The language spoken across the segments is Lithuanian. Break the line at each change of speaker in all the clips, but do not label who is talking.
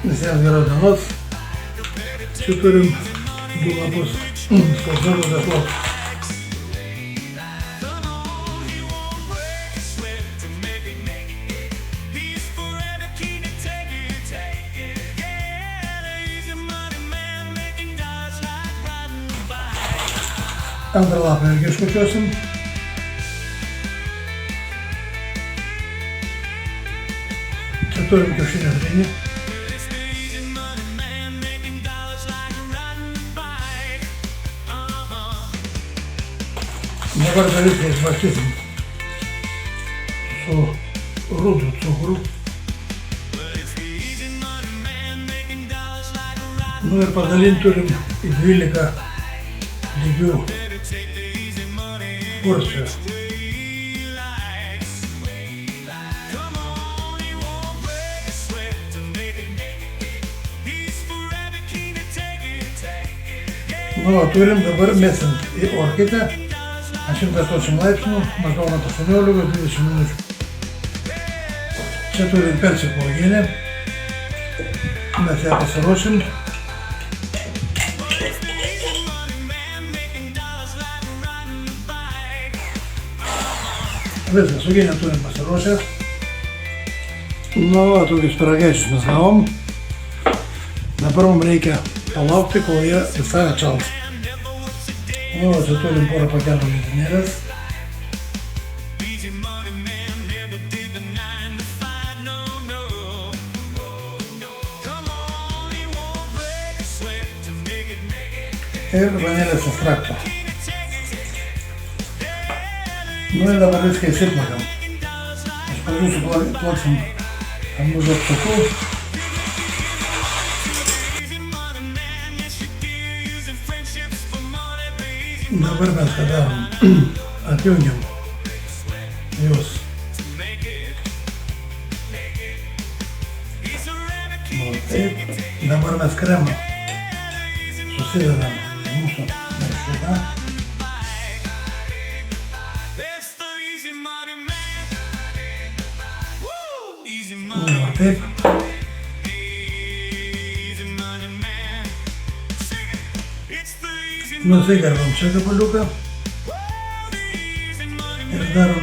Visiems geros dienos. Čia turim 2 lapus spausdintų dešlos. Antrą lapą irgi iškočiosim. Čia turim kiaušinio trynį. Dabar dar viską išbarstysim su rudu cukru. Nu ir padalinti turim į 12 lygių porcijų. Nu, turim dabar mesint į orkaitę 180 laipsnių, maždaug nuo 18–20 minučių. Čia turim persiko uogienę. Mes ją pasiruošim. Viskas, uogienę turim pasiruošę. Nu, tokius pyragaičius mes gavom. Dabar mums reikia palaukti, kol jie visai atšals. Nu, čia turim porą pakelų lydinėlės. Ir vanilės ekstrakto. Nu ir dabar viską įsiplakam. Iš pradžių suplaksim ant mūsų apsakų. Dabar mes ką darom, atjungiam juos. Nu, taip. Dabar mes kremą susidedam į mūsų maišiuką. Nu, taip. Nusigarvam čia gabaliuką ir darom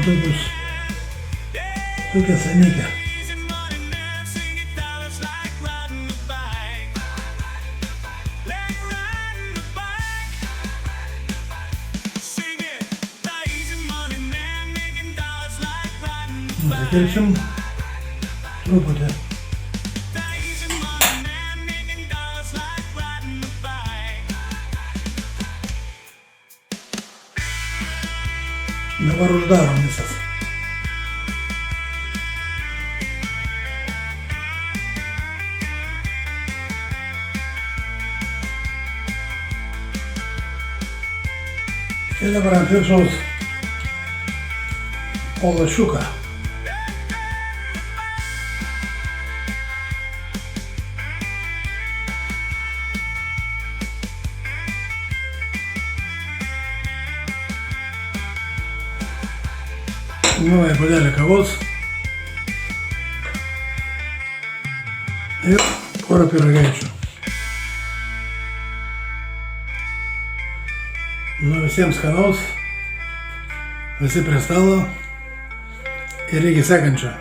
tokią sanikę. Nusikirpsim truputį. Dabar uždarom visas. Ir dabar ant viršaus po lašiuką. Nuoja puodelį kavos ir porą pyragaičių. Nu, visiems skanaus, visi prie stalo ir iki sekančio.